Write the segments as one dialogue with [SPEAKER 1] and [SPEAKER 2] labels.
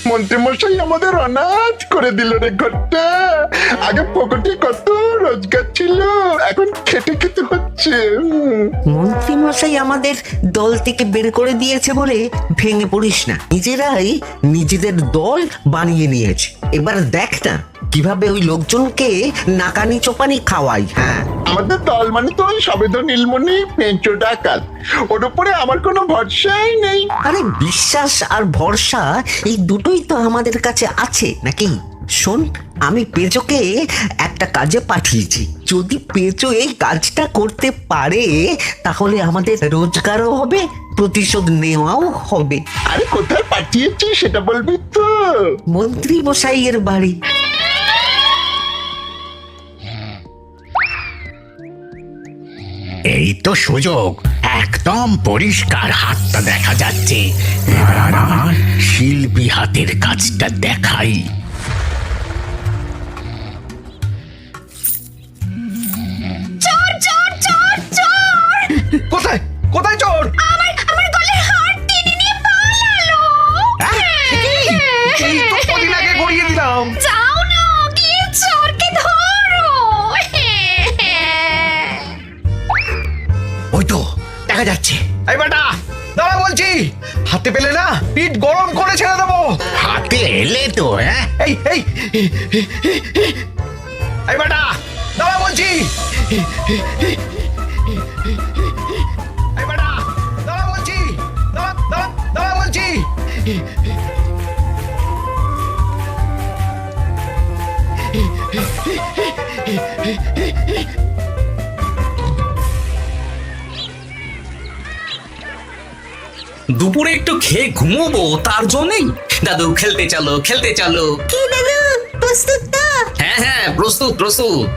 [SPEAKER 1] মন্ত্রীমশাই আমাদের অনাথ করে দিল রে ঘরটা। আগে পকেটে কত রোজগার ছিল, এখন খেটে খেতে হচ্ছে।
[SPEAKER 2] মন্ত্রী মশাই আমাদের দল থেকে বের করে দিয়েছে বলে ভেঙে পড়িস না, নিজেরাই নিজেদের দল বানিয়ে নিয়েছে। এবার দেখ না কিভাবে ওই লোকজনকে নাকানি চোপানি খাওয়াই। হ্যাঁ,
[SPEAKER 1] আমাদের দল মানে তো ওই সবেদন নীলমণি পেঁচো ডাকাত, ওর উপরে আমার কোনো ভরসাই নেই।
[SPEAKER 2] আরে বিশ্বাস আর ভরসা এই দুটোই তো আমাদের কাছে আছে নাকি? শোন, আমি পেঁচোকে একটা কাজে পাঠিয়েছি। যদি পেঁচো এই কাজটা করতে পারে তাহলে আমাদের রোজগারও হবে, প্রতিশোধ নেওয়াও হবে।
[SPEAKER 1] আরে কোথায় পাঠিয়েছি সেটা বলবি তো?
[SPEAKER 2] মন্ত্রী মশাইয়ের বাড়ি।
[SPEAKER 3] এই তো সুযোগ, একদম পরিষ্কার হাতটা দেখা যাচ্ছে। এবার আমার শিল্পী হাতের কাজটা দেখাই।
[SPEAKER 4] কোথায় কোথায় চোর?
[SPEAKER 5] আমার গলার হার টেনে নিয়ে পালালো।
[SPEAKER 4] এই তো কদিন আগে গড়িয়ে দিলাম।
[SPEAKER 5] যাও না, গিয়ে চোরকে ধরো।
[SPEAKER 4] ওই তো দেখা যাচ্ছে। এই বেটা দাঁড়া বলছি, হাতে পেলে না পিঠ গরম করে ছেড়ে দেবো।
[SPEAKER 3] হাতে এলে তো
[SPEAKER 4] এই এই এই বেটা দাঁড়া বলছি। এই বেটা দাঁড়া বলছি, দাঁড়া দাঁড়া দাঁড়া বলছি।
[SPEAKER 6] দুপুরে একটু খেয়ে ঘুমোবো তার জন্যই। দাদু খেলতে চলো, খেলতে চলো।
[SPEAKER 5] কি দাদু, প্রস্তুত তো?
[SPEAKER 6] হ্যাঁ হ্যাঁ, প্রস্তুত প্রস্তুত।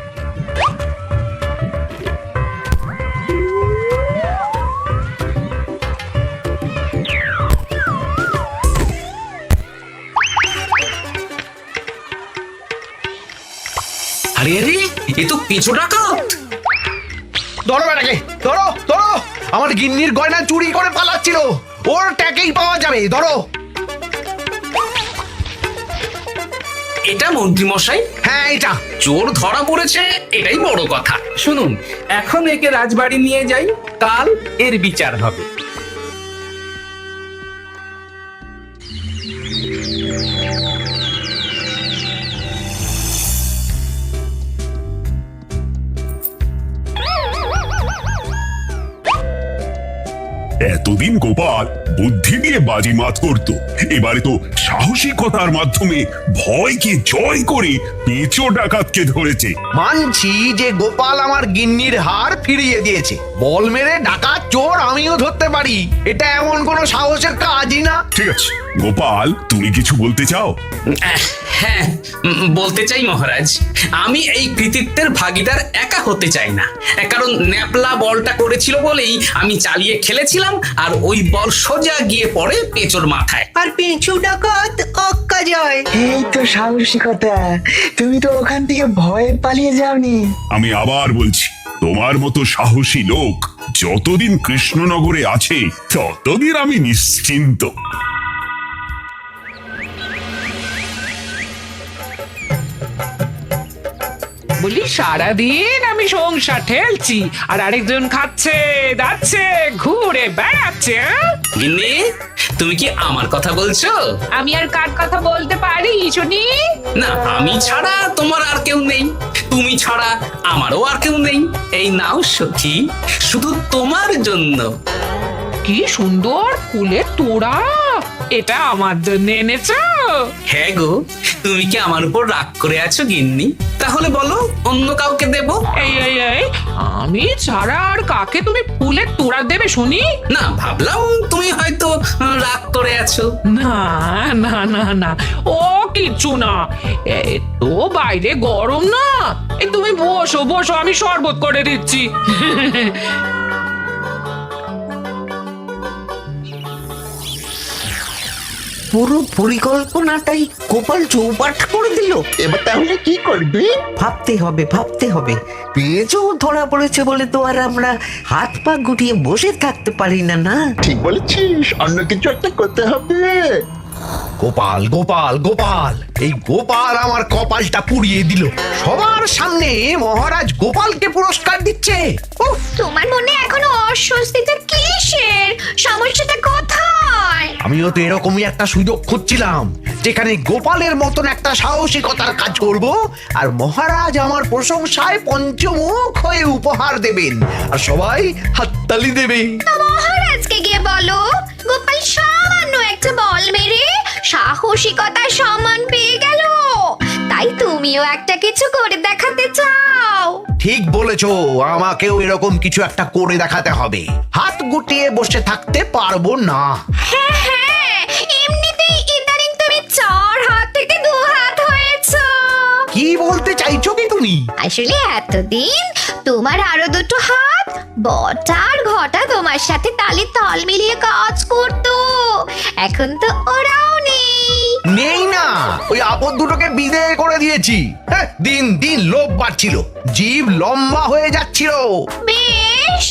[SPEAKER 6] আরে আরে, এ তো পিছু ডাকাত।
[SPEAKER 4] ধরো বেটাকে, ধরো ধরো, আমার গিন্নির গয়না চুরি করে পালাচ্ছিল, ওর ট্যাকেই পাওয়া যাবে। ধরো।
[SPEAKER 6] এটা মন্ত্রী মশাই,
[SPEAKER 4] হ্যাঁ এটা।
[SPEAKER 6] চোর ধরা পড়েছে, এটাই বড় কথা।
[SPEAKER 7] শুনুন, এখন একে রাজবাড়ি নিয়ে যাই, কাল এর বিচার হবে।
[SPEAKER 8] এতদিন গোপাল বুদ্ধি দিয়ে বাজিমাত করত, এবারে তো সাহসিকতার মাধ্যমে ভয়কে জয় করে পেঁচো ডাকাতকে ধরেছে।
[SPEAKER 4] মানছি যে গোপাল আমার গিন্নির হার ফিরিয়ে দিয়েছে, বল মেরে ডাকাত চোর আমিও ধরতে পারি, এটা এমন কোনো সাহসের কাজই না।
[SPEAKER 8] ঠিক আছে গোপাল, তুমি কিছু বলতে চাও?
[SPEAKER 6] হ্যাঁ, বলতে চাই মহারাজ, আমি এই কৃতিত্বের ভাগিদার একা হতে চাই না। কারণ ন্যাপলা বলটা করেছিল বলেই আমি চালিয়ে খেলেছিলাম, আর ওই বল সোজা গিয়ে পড়ে পেঁচোর মাথায়।
[SPEAKER 2] আর পেঁচু ডাকাত অক্কা যায়।
[SPEAKER 9] এই তো সাহসিকতা, তুমি তো ওখান থেকে ভয়ে পালিয়ে যাওনি।
[SPEAKER 8] আমি আবার বলছি, তোমার মতো সাহসী লোক যতদিন কৃষ্ণনগরে আছে ততদিন আমি নিশ্চিন্ত।
[SPEAKER 7] বলি সারাদিন আমি সংসার ঠেলছি আর আরেকজন খাচ্ছে দাচ্ছে ঘুরে বেড়াচ্ছে।
[SPEAKER 6] গিন্নি, তুমি কি আমার কথা বলছো?
[SPEAKER 7] আমি আর কার কথা বলতে পারি শুনি?
[SPEAKER 6] না, আমি ছাড়া তোমার আর কেউ নেই, তুমি ছাড়া আমারও আর কেউ নেই। এই নাও সখী, শুধু তোমার জন্য।
[SPEAKER 7] কি সুন্দর ফুলের তোড়া, এটা আমার জন্য এনেছো?
[SPEAKER 6] হ্যাঁ গো, তুমি কি আমার উপর রাগ করে আছো গিন্নি? তাহলে বলো, অন্য কাউকে দেব?
[SPEAKER 7] এই এই এই, আমি ছাড়া আর কাকে তুমি ফুলের তোড়া দেবে শুনি?
[SPEAKER 6] না, ভাবলাম তুমি হয়তো রাগ করে আছো।
[SPEAKER 7] না না না না, ও কিচ্ছু না, এই তো বাইরে গরম না, এই তুমি বসো বসো, আমি শরবত করে দিচ্ছি।
[SPEAKER 2] পুরো পরিকল্পনাটাই গোপাল চৌপাট করে দিল।
[SPEAKER 1] এবার তাহলে কি করবি?
[SPEAKER 2] ভাবতে হবে, ভাবতে হবে। পেঁচো ধরা পড়েছে বলে তো আর আমরা হাত পা গুটিয়ে বসে থাকতে পারি না। না,
[SPEAKER 1] ঠিক বলেছিস, অন্য কিছু একটা করতে হবে।
[SPEAKER 4] গোপাল গোপাল গোপাল, এই গোপাল আমার কপালটা পুড়িয়ে দিল। সবার সামনে মহারাজ গোপালকে পুরস্কার দিচ্ছে। উফ,
[SPEAKER 5] তোমার মনে এখনো অস্বস্তিটা কিসের? সমস্যাটা কোথায়?
[SPEAKER 4] আমিও তো এরকমই একটা সুযোগ খুঁজছিলাম, যেখানে গোপালের মতন একটা সাহসিকতার কাজ করব, আর মহারাজ আমার প্রশংসায় পঞ্চমুখ হয়ে উপহার দেবেন, আর সবাই হাততালি দেবে।
[SPEAKER 5] তো মহারাজকে গিয়ে বলো, গোপাল সামান্য একটা বল মেরে সাহসিকতার সম্মান পেয়ে গেল, তাই তুমিও একটা কিছু করে দেখাতে চাও।
[SPEAKER 4] ঠিক বলেছো, আমাকেও এরকম কিছু একটা করে দেখাতে হবে। হাত গুটিয়ে বসে থাকতে পারবো না।
[SPEAKER 5] হ্যাঁ হ্যাঁ, এমনিতেই ইদানিং তুমি 4 হাত থেকে 2 হাত হয়েছো।
[SPEAKER 4] কি বলতে চাইছো কি তুমি?
[SPEAKER 5] আসলে এতদিন তোমার আরো 2টো হাত বটা আর ঘটা তোমার সাথে তালে তাল মিলিয়ে কাজ করতো, এখন তো ওরাও নেই।
[SPEAKER 4] নেই না, ওই আপদ দুটোকে বিদেয় করে দিয়েছি। হ্যাঁ, দিন দিন লোভ বাড়ছিল, জীব লম্বা হয়ে যাচ্ছিল।
[SPEAKER 5] বেশ,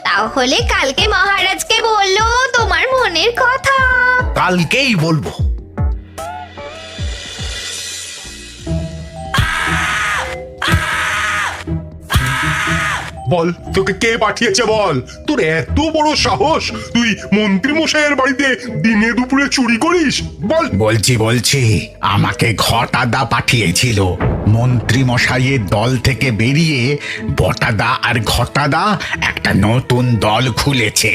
[SPEAKER 5] তাহলে কালকে মহারাজকে বললো তোমার মনের কথা।
[SPEAKER 4] কালকেই বলবো।
[SPEAKER 8] বল, তোকে কে পাঠিয়েছে বল? তোর এত বড় সাহস, তুই মন্ত্রী মশাইয়ের বাড়িতে দিনে দুপুরে চুরি করিস? বল।
[SPEAKER 3] বলছি আমাকে ঘটাদা পাঠিয়েছিল। মন্ত্রী মশাইয়ের দল থেকে বেরিয়ে বটাদা আর ঘটাদা একটা নতুন দল খুলেছে,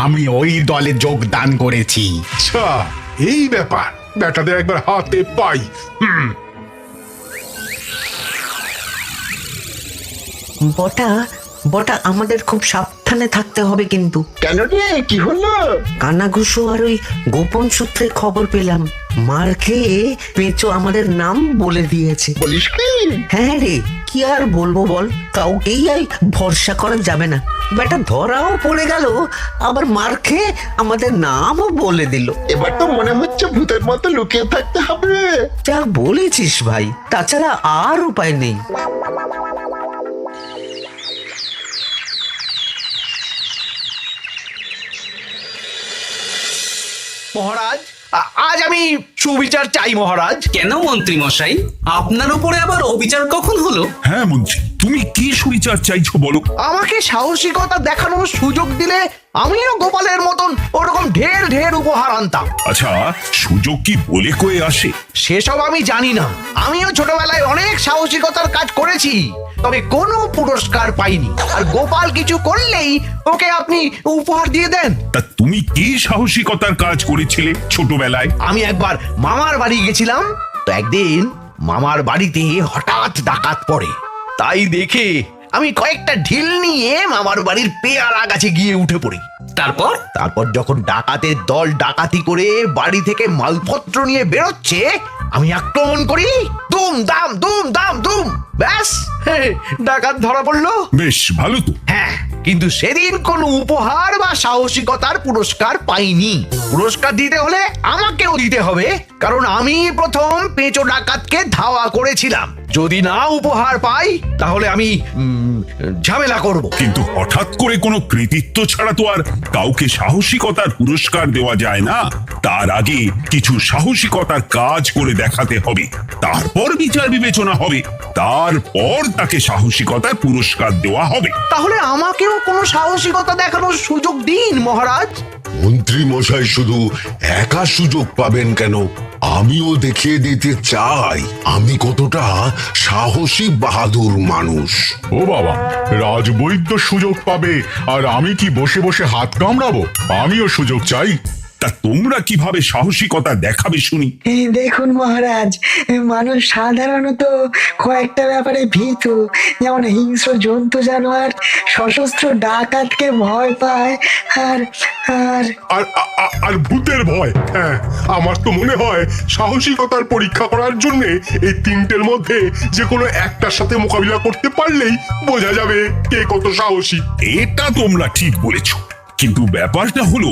[SPEAKER 3] আমি ওই দলে যোগদান করেছি।
[SPEAKER 8] আচ্ছা, এই ব্যাপার, বেটাদের একবার হাতে পাই।
[SPEAKER 2] বটা বটা আমাদের খুব সাবধানে থাকতে হবে কিন্তু।
[SPEAKER 1] কেন রে, কি হলো?
[SPEAKER 2] কানাঘুষো আর ওই গোপন সূত্রে খবর পেলাম, মার খেয়ে পেঁচো আমাদের নাম বলে দিয়েছে।
[SPEAKER 1] বলিস কি?
[SPEAKER 2] হ্যাঁ রে, কি আর বলবো বল, কাউকেই আর ভরসা করা যাবে না। বেটা ধরাও পড়ে গেল, আবার মার খেয়ে আমাদের নামও বলে দিল।
[SPEAKER 1] এবার তো মনে হচ্ছে ভূতের মতো লুকিয়ে থাকতে হবে।
[SPEAKER 2] যা বলেছিস ভাই, তাছাড়া আর উপায় নেই।
[SPEAKER 4] মহারাজ, আজ আমি সুবিচার চাই মহারাজ।
[SPEAKER 6] কেন মন্ত্রী মশাই, আপনার উপরে আবার অবিচার কখন হলো?
[SPEAKER 8] হ্যাঁ মন্ত্রী, তুমি কি সুবিচার চাইছো বলো?
[SPEAKER 4] আমাকে সাহসিকতা দেখানোর সুযোগ দিলে আমিও গোপালের মতন ওরকম ঢের ঢের উপহার আনতাম।
[SPEAKER 8] আচ্ছা, সুযোগ কি বলে কয়ে আসে?
[SPEAKER 4] সেসব আমি জানি না, আমিও ছোটবেলায় অনেক সাহসিকতার কাজ করেছি, তবে কোনো পুরস্কার পাইনি। আর গোপাল কিছু করলেই ওকে আপনি উপহার দিয়ে দেন।
[SPEAKER 8] তা তুমি কি সাহসিকতার কাজ করেছিলে ছোটবেলায়?
[SPEAKER 4] আমি একবার মামার বাড়ি গেছিলাম, তো একদিন মামার বাড়িতে হঠাৎ ডাকাত পড়ে, তাই দেখে আমি কয়েকটা ঢিল নিয়ে মামার বাড়ির পেয়ারা গাছে গিয়ে উঠে পড়ি। তারপর যখন ডাকাতের দল ডাকাতি করে বাড়ি থেকে মালপত্র নিয়ে বেরোচ্ছে, আমি আক্রমণ করি, দুম দাম দুম দাম দুম, ব্যাস ডাকাত ধরা পড়লো।
[SPEAKER 8] বেশ ভালো তো।
[SPEAKER 4] হ্যাঁ, কিন্তু সেদিন কোনো উপহার বা সাহসিকতার পুরস্কার পাইনি। পুরস্কার দিতে হলে আমাকেও দিতে হবে, কারণ আমি প্রথম পেঁচো ডাকাতকে ধাওয়া করেছিলাম। যদি না উপহার পাই তাহলে আমি ঝামেলা করব।
[SPEAKER 8] কিন্তু হঠাৎ করে কোনো কৃতিত্ব ছাড়া তো আর কাউকে সাহসিকতার পুরস্কার দেওয়া যায় না। তার আগে কিছু সাহসিকতার কাজ করে দেখাতে হবে, তারপর বিচার বিবেচনা হবে, তারপর তাকে সাহসিকতার পুরস্কার দেওয়া হবে।
[SPEAKER 4] তাহলে আমাকেও কোনো সাহসিকতা দেখানোর সুযোগ দিন মহারাজ।
[SPEAKER 10] মন্ত্রী মশাই শুধু একা সুযোগ পাবেন কেন, আমিও দেখিয়ে দিতে চাই আমি কতটা সাহসী বাহাদুর মানুষ।
[SPEAKER 8] ও বাবা, রাজবৈদ্য সুযোগ পাবে আর আমি কি বসে বসে হাত কামড়াবো? আমিও সুযোগ চাই। তা তোমরা কিভাবে সাহসিকতা দেখাবে শুনি?
[SPEAKER 9] দেখুন মহারাজ, মানুষ সাধারণত কয়েকটা ব্যাপারে ভীতু, যেমন হিংস্র জন্তু জানোয়ার, সশস্ত্র ডাকাতকে ভয় পায়, আর আর
[SPEAKER 8] আর আর ভূতের ভয়। হ্যাঁ, আমার তো মনে হয় সাহসিকতার পরীক্ষা করার জন্য এই তিনটের মধ্যে যে কোনো একটার সাথে মোকাবিলা করতে পারলেই বোঝা যাবে কে কত সাহসী। এটা তোমরা ঠিক বলেছো, কিন্তু ব্যাপারটা হলো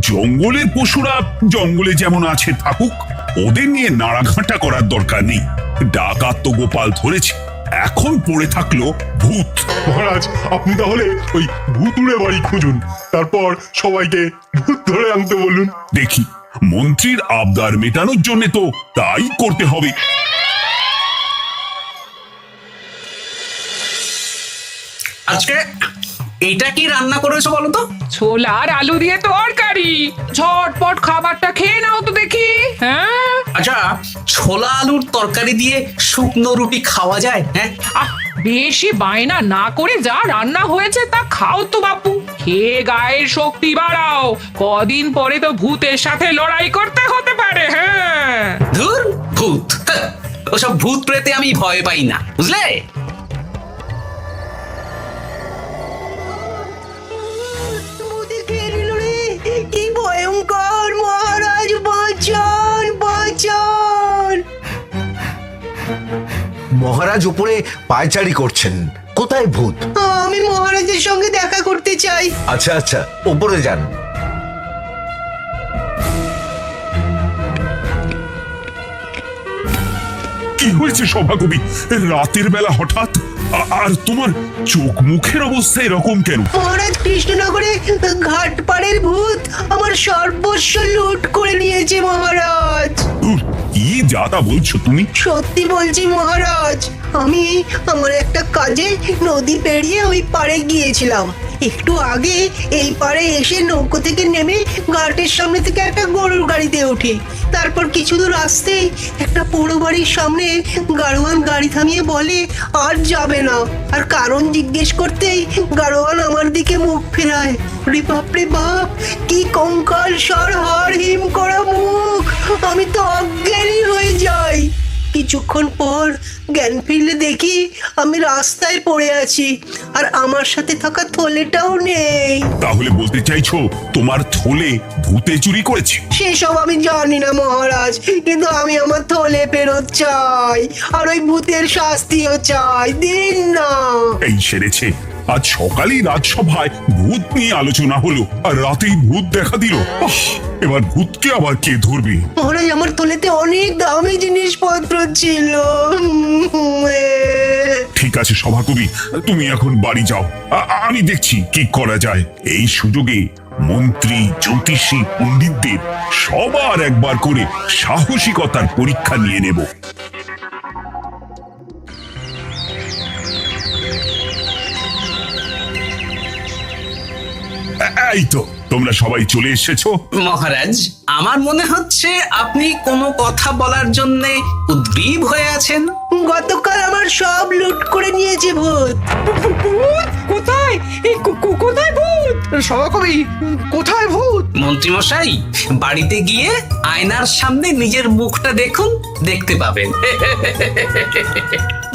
[SPEAKER 8] জঙ্গলের পশুরা জঙ্গলে যেমন আছে থাকুক, ওদের নিয়ে নাড়াঘাটা করার দরকার নেই। ডাকাত তো গোপাল ধরেছে, এখন পড়ে থাকলো ভূত। মহারাজ, আপনি তাহলে ওই ভূতুড়ে বাড়ি খুঁজুন, তারপর সবাইকে ভূত ধরে আনতে বলুন। দেখি
[SPEAKER 11] মন্ত্রীর আবদার মেটানোর জন্য তো তাই করতে হবে।
[SPEAKER 6] আজকে এটা কি রান্না করেছো বলো তো?
[SPEAKER 7] ছোলা আর আলু দিয়ে তরকারি, ঝটপট খাবারটা খেয়ে নাও তো দেখি। হ্যাঁ,
[SPEAKER 6] আচ্ছা, ছোলা আলুর তরকারি দিয়ে শুকনো রুটি খাওয়া যায়? হ্যাঁ,
[SPEAKER 7] আহ, বেশি বায়না না করে যা রান্না হয়েছে তা খাও তো বাপু, খেয়ে গায়ের শক্তি বাড়াও, কদিন পরে তো ভূতের সাথে লড়াই করতে হতে পারে। হ্যাঁ,
[SPEAKER 6] ধুর ভূত, হ্যাঁ, ওসব ভূত প্রেতে আমি ভয় পাই না, বুঝলে?
[SPEAKER 2] কি ভয়ঙ্কর! মহারাজ বাঁচান, বাঁচান!
[SPEAKER 4] মহারাজ উপরে পায়চারি করছেন, কোথায় ভূত?
[SPEAKER 2] আমি মহারাজের সঙ্গে দেখা করতে চাই।
[SPEAKER 4] আচ্ছা আচ্ছা, উপরে যান।
[SPEAKER 11] কি হয়েছে সভাকবি? রাতের বেলা হঠাৎ আর তোমার চোখ মুখের অবস্থা এরকম কেন?
[SPEAKER 2] মহারাজ, কৃষ্ণনগরে ঘাটপাড়ের ভূত আমার সর্বস্ব লুট করে নিয়েছে মহারাজ।
[SPEAKER 11] উহ, কি যা তা বলছো তুমি?
[SPEAKER 2] সত্যি বলছি মহারাজ, আমি আমার একটা কাজে নদী পেরিয়ে ওই পাড়ে গিয়েছিলাম। একটু আগে এই পাড়ে এসে নৌকো থেকে নেমে ঘাটের সামনে থেকে একটা গরুর গাড়িতে উঠি। তারপর কিছু দূর আসতেই একটা পোড়ো বাড়ির সামনে গাড়োয়ান গাড়ি থামিয়ে বলে আর যাবে না। আর কারণ জিজ্ঞেস করতেই গাড়োয়ান আমার দিকে মুখ ফেরায়। রে বাপ রে বাপ, কি কঙ্কাল সার হাড় হিম করা মুখ! আমি তো অজ্ঞানী হয়ে যাই। কিছুক্ষণ পর জ্ঞান ফিরলে দেখি আমি রাস্তায় পড়ে আছি, আর আমার সাথে থাকা থলেটাও নেই।
[SPEAKER 11] তাহলে বলতে চাইছো তোমার থলে ভূতে চুরি করেছে?
[SPEAKER 2] সেসব আমি জানি না মহারাজ, কিন্তু আমি আমার থলে ফেরত চাই, আর ওই ভূতের শাস্তিও চাই। দিন না।
[SPEAKER 11] এই সেরেছে, আজ সকালেই রাজসভায় ভূত নিয়ে আলোচনা হলো আর রাতেই ভূত দেখা দিল। এবার ভূতকে আবার কে ধরবে?
[SPEAKER 2] মহারাজ, আমার থলেতে অনেক দামি জিনিসপত্র ছিল।
[SPEAKER 11] ঠিক আছে সভাকবি, তুমি এখন বাড়ি যাও, আমি দেখছি কি করা যায়। এই সুযোগে মন্ত্রী, জ্যোতিষী, পণ্ডিতদের সবার একবার করে সাহসিকতার পরীক্ষা নিয়ে নেব। এই তো তোমরা সবাই চলে এসেছো।
[SPEAKER 6] মহারাজ, আমার মনে হচ্ছে আপনি কোনো কথা বলার জন্য উদ্গ্রীব হয়ে আছেন।
[SPEAKER 2] গতকাল আমার সব লুট করে নিয়েছে ভূত।
[SPEAKER 7] কোথায়? কোথায় ভূত?
[SPEAKER 4] সভাকবি, কোথায় ভূত?
[SPEAKER 6] মন্ত্রী মশাই, বাড়িতে গিয়ে আয়নার সামনে নিজের মুখটা দেখুন, দেখতে পাবেন।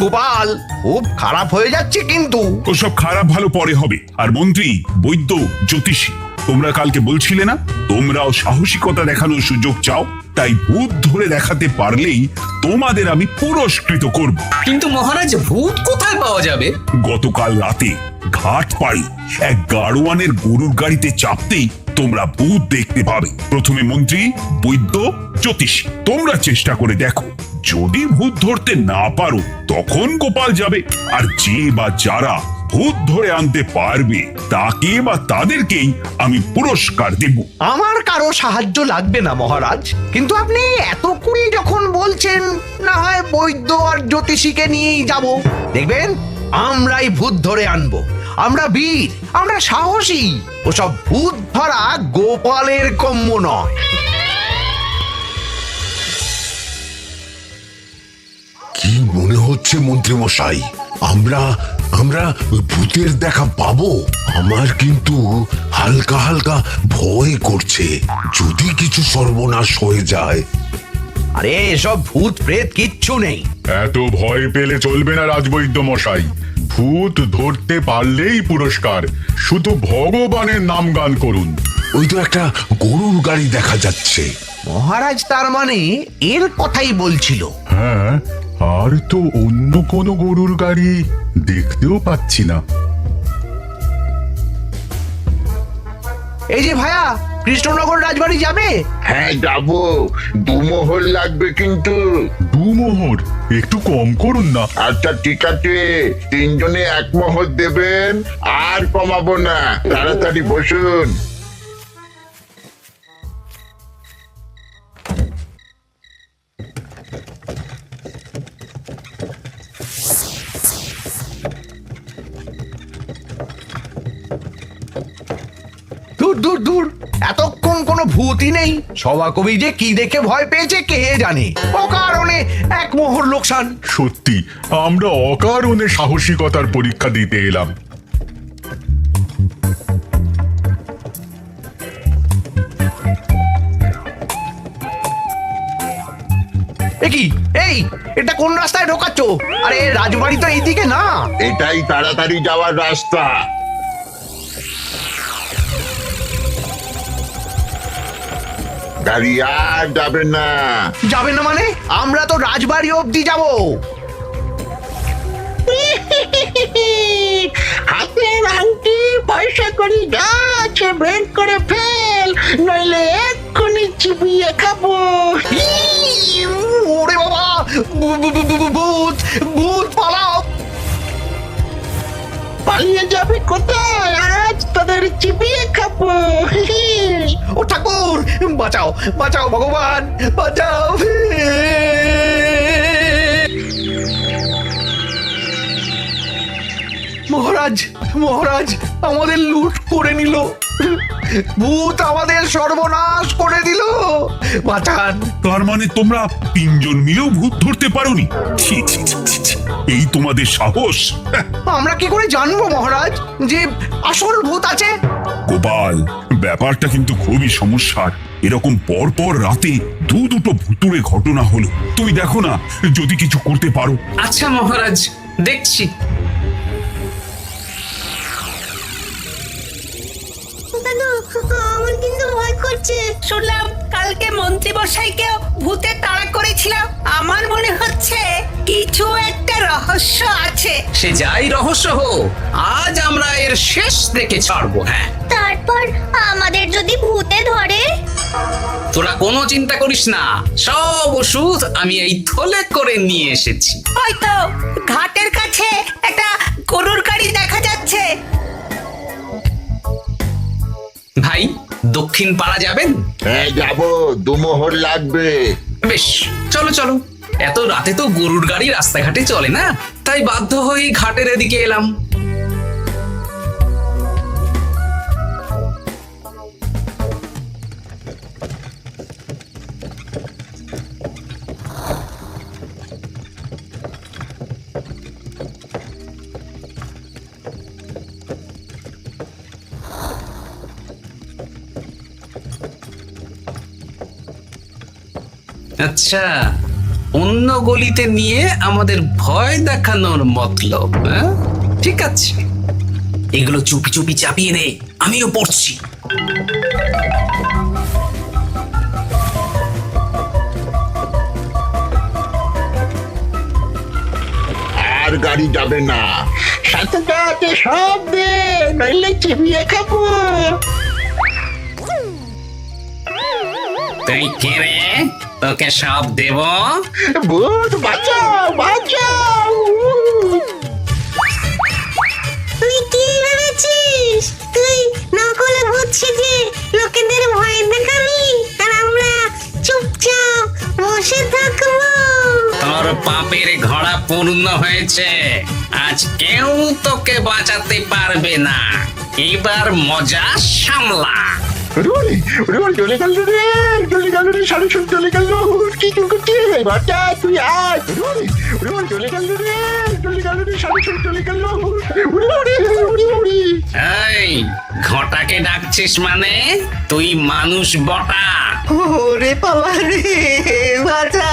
[SPEAKER 4] গোপাল, খুব খারাপ হয়ে যাচ্ছে কিন্তু।
[SPEAKER 11] ওসব খারাপ ভালো পরে হবে। আর মন্ত্রী, বৈদ্য, জ্যোতিষী, তোমরা কালকে বলছিলে না তোমরাও সাহসিকতা দেখানোর সুযোগ চাও? তাই ভূত ধরে দেখাতে পারলেই তোমাদের আমি পুরস্কৃত করব।
[SPEAKER 6] কিন্তু মহারাজ, ভূত কোথায় পাওয়া যাবে?
[SPEAKER 11] গতকাল রাতে ঘাট পাড়ি এক গাড়োয়ানের গরুর গাড়িতে চাপতেই তোমরা ভূত দেখতে পাবে। প্রথমে মন্ত্রী, বৈদ্য, জ্যোতিষী, তোমরা চেষ্টা করে দেখো। যদি ভূত ধরতে না পারো তখন গোপাল যাবে, আর যে বা যারা ভূত ধরে আনতে পারবে তাকে বা তাদেরকেই আমি পুরস্কার দেব।
[SPEAKER 4] আমার কারো সাহায্য লাগবে না মহারাজ, কিন্তু আপনি এত করে যখন বলছেন, না হয় বৈদ্য আর জ্যোতিষীকে নিয়েই যাব। দেখবেন আমরাই ভূত ধরে আনবো। আমরা বীর, আমরা সাহসী। ওসব ভূত ধরা গোপালের কম্য নয়।
[SPEAKER 10] কি মনে হচ্ছে মন্ত্রী মশাই, আমরা আমরা ওই ভূতের দেখা পাবো? আমার কিন্তু হালকা হালকা ভয় করছে, যদি কিছু সর্বনাশ হয়ে যায়।
[SPEAKER 4] আরে এসব ভূত প্রেত কিচ্ছু নেই।
[SPEAKER 12] এত ভয় পেলে চলবে না রাজবৈদ্য মশাই। ভূত ধরতে পারলেই পুরস্কার, শুধু ভগবানের নাম গান করুন।
[SPEAKER 10] ওই তো একটা গরুর গাড়ি দেখা যাচ্ছে।
[SPEAKER 4] মহারাজ তার মানে এর কথাই বলছিল।
[SPEAKER 12] হ্যাঁ, আর তো অন্য কোনো গরুর গাড়ি দেখতেও পাচ্ছি না।
[SPEAKER 4] এই যে ভায়া, কৃষ্ণনগর রাজবাড়ি যাবে?
[SPEAKER 1] হ্যাঁ যাবো, 2 মোহর লাগবে কিন্তু।
[SPEAKER 12] 2 মোহর একটু কম করুন না।
[SPEAKER 1] আচ্ছা ঠিক আছে, 3 জনে 1 মোহর দেবেন, আর কমাবো না। তাড়াতাড়ি বসুন।
[SPEAKER 4] দূর দূর দূর, এতক্ষণ কোনো ভূতই নেই। সভাকবি যে কি দেখে ভয় পেয়েছে কে জানে। অকারণে এক মোহর লোকসান।
[SPEAKER 12] সত্যি আমরা অকারণে সাহসিকতার পরীক্ষা দিতে এলাম।
[SPEAKER 4] কি এই, এটা কোন রাস্তায় ঢোকাচ্ছ? আরে রাজবাড়ি তো এইদিকে না।
[SPEAKER 1] এটাই তাড়াতাড়ি যাওয়ার রাস্তা। গাড়ি আর যাবে না।
[SPEAKER 4] যাবে না মানে? আমরা তো রাজবাড়ি অবধি যাব।
[SPEAKER 9] হাতের আংটি পয়সা করি যা আছে বের করে ফেল, নইলে এক্ষুনি চিবিয়ে খাবো।
[SPEAKER 4] ওরে বাবা, ভূত ভূত পালাও।
[SPEAKER 9] পালিয়ে যাবে কোথায়? আজ তাদের চিবিয়ে খাবো।
[SPEAKER 4] ও ঠাকুর, বাঁচাও বাঁচাও ভগবান, বাঁচাও। মহারাজ মহারাজ, আমাদের লুট করে নিল। ভূত আমাদের সর্বনাশ করে দিল। বাঁচান।
[SPEAKER 11] তার মানে তোমরা তিনজন মিলেও ভূত ধরতে পারোনি? ছি, ছি, ছি, ছি, ছি। এই তোমাদের সাহস! হ্যাঁ,
[SPEAKER 4] আমরা কি করে জানবো মহারাজ যে আসল ভূত আছে?
[SPEAKER 11] গোপাল, ব্যাপারটা কিন্তু খুবই সমস্যার। এরকম পর পর রাতে দুটো ভুতুড়ে ঘটনা হলো। তুমি দেখো না যদি কিছু করতে পারো।
[SPEAKER 6] আচ্ছা মহারাজ, দেখছি।
[SPEAKER 5] আমার কিন্তু ভয় করছে।
[SPEAKER 13] শুনলাম কালকে মন্ত্রী মশাইকেও ভূতে তাড়া করেছিলাম। আমার মনে হচ্ছে কিছু একটা রহস্য আছে।
[SPEAKER 6] সে যাই রহস্য হোক, আজ আমরা এর শেষ দেখে ছাড়বো। হ্যাঁ,
[SPEAKER 5] তারপর আমাদের যদি ভূতে ধরে?
[SPEAKER 6] তোরা কোনো চিন্তা করিস না, সব ওষুধ আমি এই থলে করে নিয়ে এসেছি।
[SPEAKER 13] ওই তো ঘাটের কাছে একটা গরুর গাড়ি দেখা যাচ্ছে।
[SPEAKER 6] ভাই, দক্ষিণ পাড়া যাবেন?
[SPEAKER 1] হ্যাঁ যাবো, 2 মোহর লাগবে।
[SPEAKER 6] বেশ, চলো চলো। এত রাতে তো গরুর গাড়ি রাস্তাঘাটে চলে না, তাই বাধ্য হয়ে ঘাটের এদিকে এলাম। আচ্ছা, অন্য গলিতে নিয়ে আমাদের ভয় দেখানোর মতলব। হ্যাঁ, ঠিক আছে, এগুলো চুপি চুপি চাপিয়ে নে, আমিও পড়ছি।
[SPEAKER 1] আর গাড়ি যাবে না।
[SPEAKER 9] সাথে যা আছে সব দে, নইলে চিবিয়ে খাবো।
[SPEAKER 6] তুই কে রে? তোকে সব দেব?
[SPEAKER 9] ভূত বাঁচাও বাঁচাও।
[SPEAKER 5] তুই কি ভেবেছিস? তুই নকল ভূত সেজে লোকেদের ভয় দেখাবি, আর আমরা চুপচাপ বসে থাকবো?
[SPEAKER 6] তোর পাপের ঘোড়া পূর্ণ হয়েছে। আজ কেউ তোকে বাঁচাতে পারবে না। এবার মজা সামলা।
[SPEAKER 9] চলে গেল রে, চলে গেল রে, সাড়ে সব চলে গেল। কি করছিস বাচ্চা? তুই আয়। চলে গেল রে, চলে গেল রে, সাড়ে সব চলে গেল।
[SPEAKER 6] এই ঘটাকে ডাকছিস মানে? তুই মানুষ বটা।
[SPEAKER 2] ওরে বাবা রে, বাঁচা।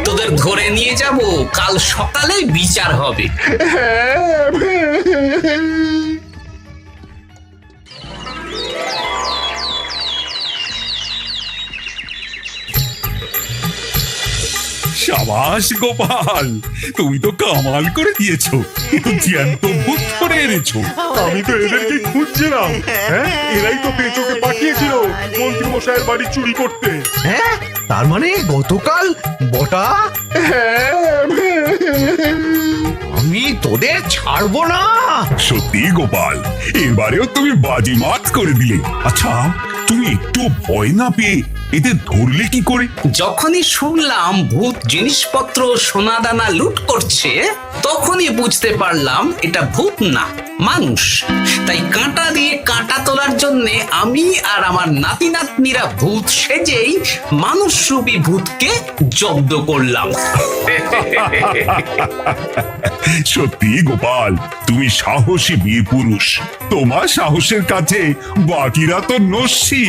[SPEAKER 6] তোদের ধরে নিয়ে যাব, কাল সকালে বিচার হবে।
[SPEAKER 11] সাবাস গোপাল, তুমি তো কামাল করে দিয়েছো। জ্যান্ত ভূত ধরে এনেছো।
[SPEAKER 8] আমি তো এদেরকে খুঁজছিলাম। হ্যাঁ, এরাই তো পেঁচোকে পাঠিয়েছিল মন্ত্রী মশাইয়ের বাড়ি চুরি করতে।
[SPEAKER 4] হ্যাঁ, তার মানে গতকাল বটা। আমি তোদের ছাড়বো না।
[SPEAKER 11] সত্যি গোপাল, এবারেও তুমি বাজি মাত করে দিলে। আচ্ছা, তুমি একটু ভয় না পেয়ে এদের ধরলে কি করে?
[SPEAKER 6] যখনই শুনলাম ভূত জিনিসপত্র সোনাদানা লুট করছে তখনই বুঝতে পারলাম এটা ভূত না, মানুষ। তাই কাঁটা দিয়ে কাঁটা তোলার জন্যে আমি আর আমার নাতি নাতনিরা ভূত সেজেই মানুষরূপী ভূতকে জব্দ করলাম।
[SPEAKER 11] সত্যি গোপাল, তুমি সাহসী বীর পুরুষ। তোমার সাহসের কাছে বাকিরা তো নস্যি।